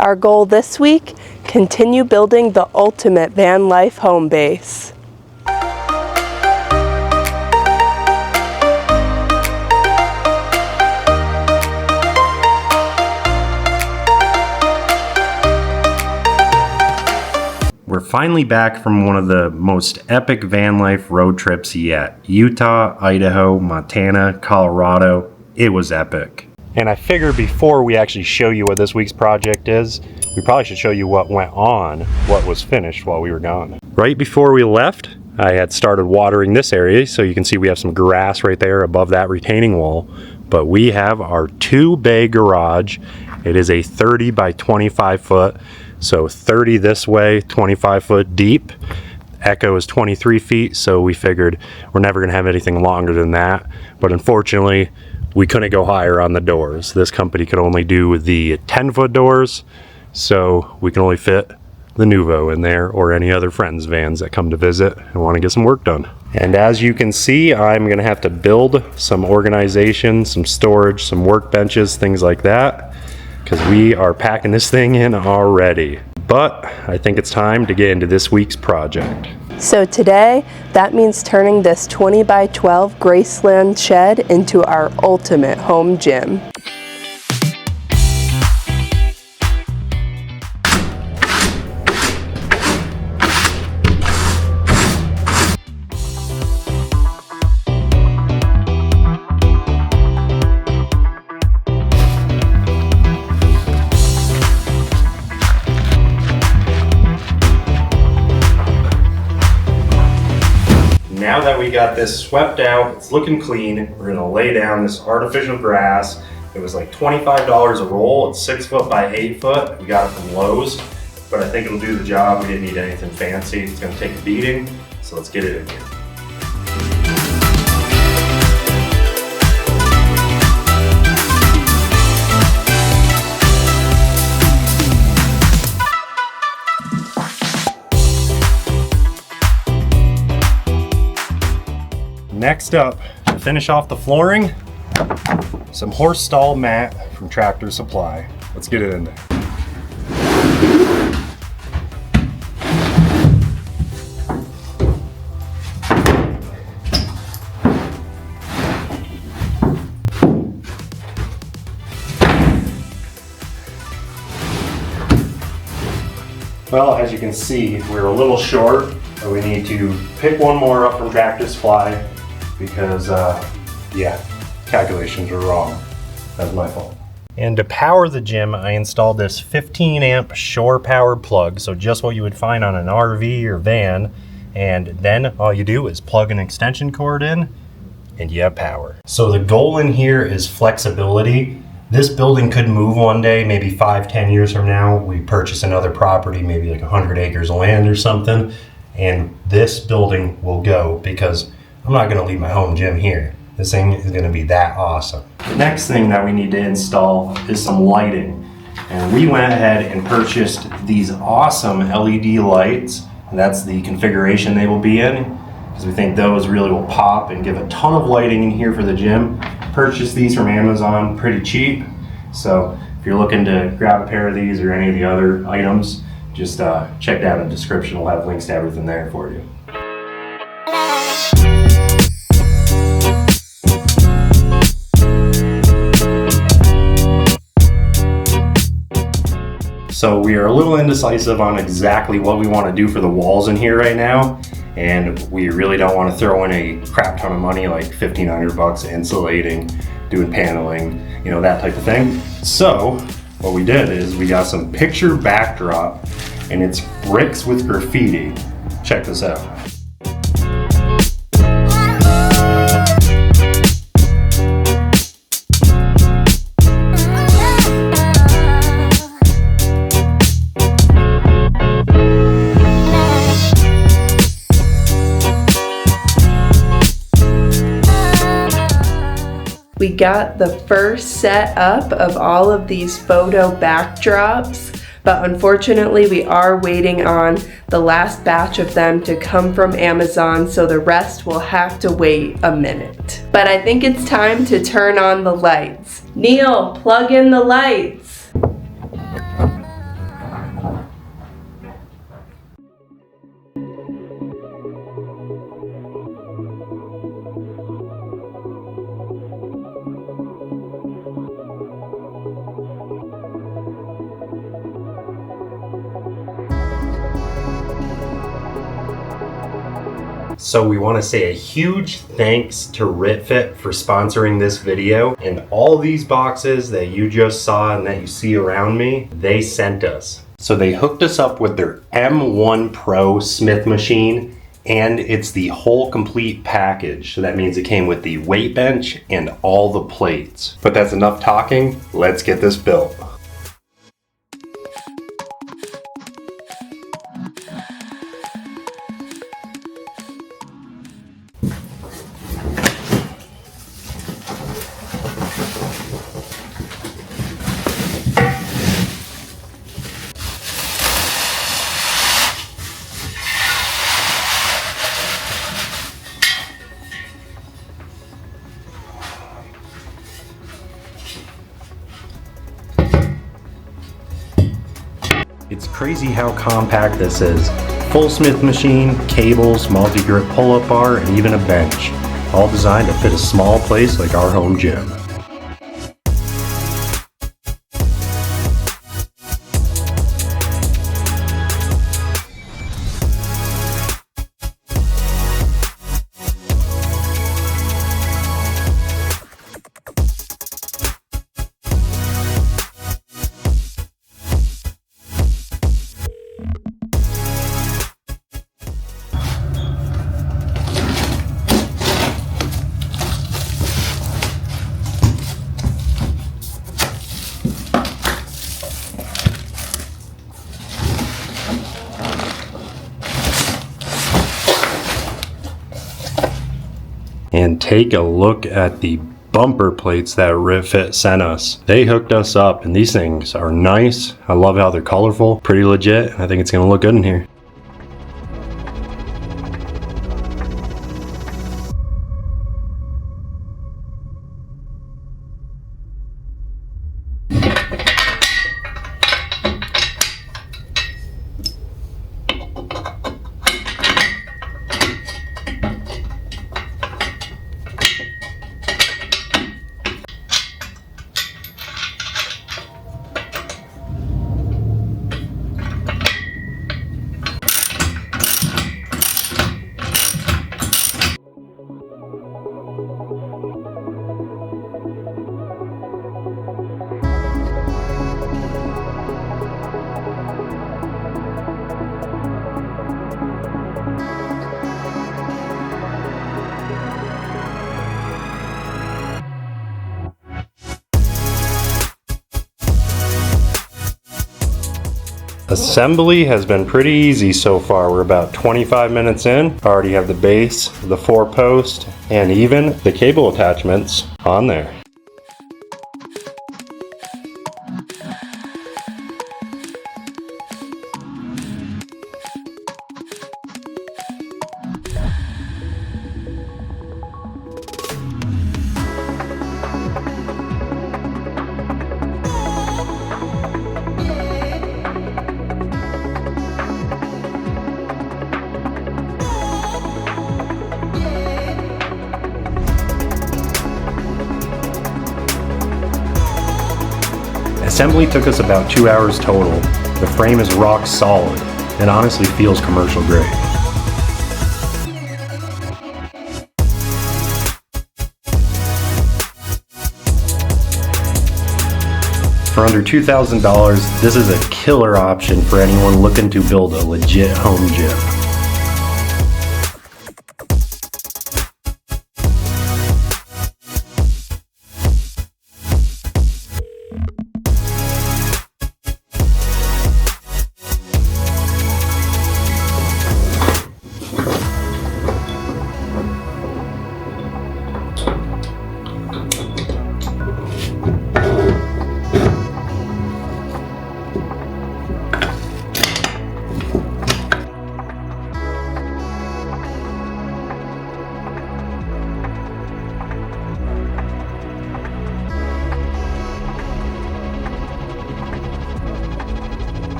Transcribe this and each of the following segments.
Our goal this week, continue building the ultimate van life home base. We're finally back from one of the most epic van life road trips yet. Utah, Idaho, Montana, Colorado. It was epic. And I figured before we actually show you what this week's project is, we probably should show you what went on, what was finished while we were gone. Right before we left, I had started watering this area, so you can see we have some grass right there above that retaining wall. But we have our 2-bay garage. It is a 30 by 25 foot. So 30 this way, 25 foot deep. Echo is 23 feet, so we figured we're never gonna have anything longer than that. But unfortunately, we couldn't go higher on the doors. This company could only do the 10-foot doors, so we can only fit the Nuvo in there or any other friends' vans that come to visit and wanna get some work done. And as you can see, I'm gonna have to build some organization, some storage, some workbenches, things like that, because we are packing this thing in already. But I think it's time to get into this week's project. So today, that means turning this 20 by 12 Graceland shed into our ultimate home gym. Now that we got this swept out, it's looking clean, we're gonna lay down this artificial grass. It was like $25 a roll. It's 6 foot by 8 foot. We got it from Lowe's, but I think it'll do the job. We didn't need anything fancy. It's gonna take a beating, so let's get it in here. Next up, to finish off the flooring, some horse stall mat from Tractor Supply. Let's get it in there. Well, as you can see, we're a little short, but we need to pick one more up from Tractor Supply because, yeah, calculations are wrong. That's my fault. And to power the gym, I installed this 15 amp shore powered plug. So just what you would find on an RV or van. And then all you do is plug an extension cord in and you have power. So the goal in here is flexibility. This building could move one day, maybe 5-10 years from now. We purchase another property, maybe like 100 acres of land or something. And this building will go because I'm not gonna leave my home gym here. This thing is gonna be that awesome. The next thing that we need to install is some lighting. And we went ahead and purchased these awesome LED lights. And that's the configuration they will be in, because we think those really will pop and give a ton of lighting in here for the gym. Purchased these from Amazon pretty cheap. So if you're looking to grab a pair of these or any of the other items, just check down in the description. We'll have links to everything there for you. So we are a little indecisive on exactly what we want to do for the walls in here right now. And we really don't want to throw in a crap ton of money, like $1,500 insulating, doing paneling, you know, that type of thing. So what we did is we got some picture backdrop, and it's bricks with graffiti. Check this out. We got the first set up of all of these photo backdrops, but unfortunately we are waiting on the last batch of them to come from Amazon, so the rest will have to wait a minute. But I think it's time to turn on the lights. Neal, plug in the lights. So we want to say a huge thanks to RitFit for sponsoring this video. And all these boxes that you just saw and that you see around me, they sent us. So they hooked us up with their M1 Pro Smith machine, and it's the whole complete package. So that means it came with the weight bench and all the plates. But that's enough talking. Let's get this built. It's crazy how compact this is. Full Smith machine, cables, multi-grip pull-up bar, and even a bench. All designed to fit a small place like our home gym. And take a look at the bumper plates that RitFit sent us. They hooked us up, and these things are nice. I love how they're colorful, pretty legit. I think it's gonna look good in here. Assembly has been pretty easy so far. We're about 25 minutes in. Already have the base, the 4-post, and even the cable attachments on there. Assembly took us about 2 hours total. The frame is rock solid and honestly feels commercial grade. For under $2,000, this is a killer option for anyone looking to build a legit home gym.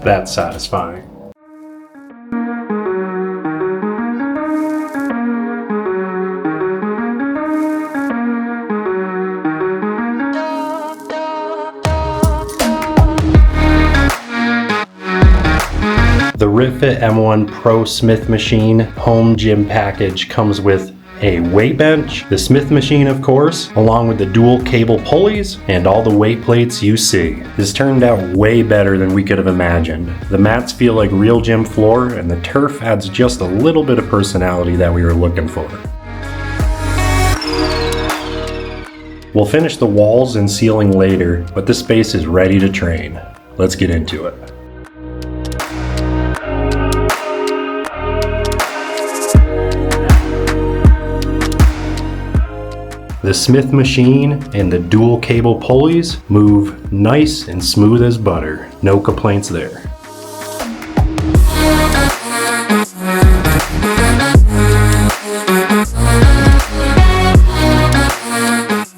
That's satisfying. The RitFit M1 Pro Smith Machine home gym package comes with a weight bench, the Smith machine of course, along with the dual cable pulleys and all the weight plates you see. This turned out way better than we could have imagined. The mats feel like real gym floor and the turf adds just a little bit of personality that we were looking for. We'll finish the walls and ceiling later, but this space is ready to train. Let's get into it. The Smith machine and the dual cable pulleys move nice and smooth as butter. No complaints there.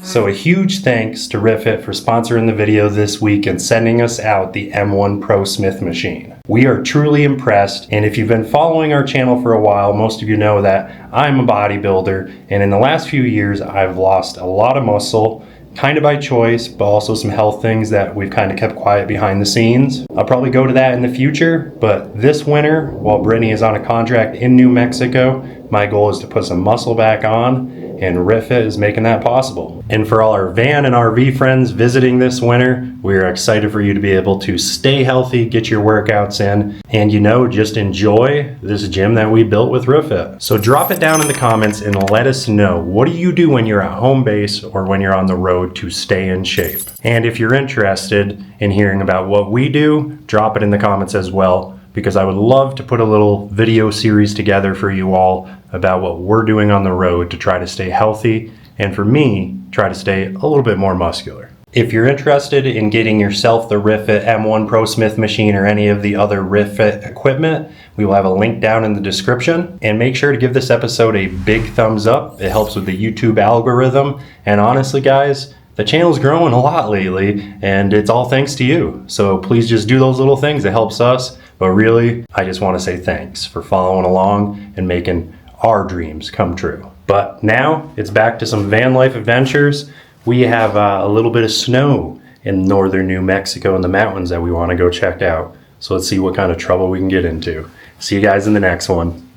So a huge thanks to RitFit for sponsoring the video this week and sending us out the M1 Pro Smith machine. We are truly impressed, and if you've been following our channel for a while, most of you know that I'm a bodybuilder, and in the last few years I've lost a lot of muscle, kind of by choice, but also some health things that we've kind of kept quiet behind the scenes. I'll probably go to that in the future, but this winter, while Brittany is on a contract in New Mexico, my goal is to put some muscle back on, and RitFit is making that possible. And for all our van and RV friends visiting this winter, we are excited for you to be able to stay healthy, get your workouts in, and just enjoy this gym that we built with RitFit. So drop it down in the comments and let us know, what do you do when you're at Homebase or when you're on the road to stay in shape? And if you're interested in hearing about what we do, drop it in the comments as well, because I would love to put a little video series together for you all about what we're doing on the road to try to stay healthy, and for me, try to stay a little bit more muscular. If you're interested in getting yourself the RitFit M1 Pro Smith machine or any of the other RitFit equipment, we will have a link down in the description. And make sure to give this episode a big thumbs up. It helps with the YouTube algorithm. And honestly, guys, the channel's growing a lot lately, and it's all thanks to you. So please just do those little things. It helps us. But really, I just want to say thanks for following along and making our dreams come true. But now it's back to some van life adventures. We have a little bit of snow in northern New Mexico in the mountains that we want to go check out. So let's see what kind of trouble we can get into. See you guys in the next one.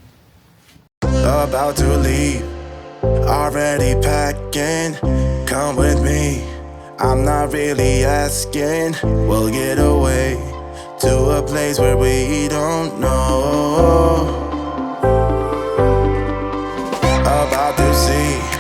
About to leave, already packing. Come with me, I'm not really asking. We'll get away to a place where we don't know. About to see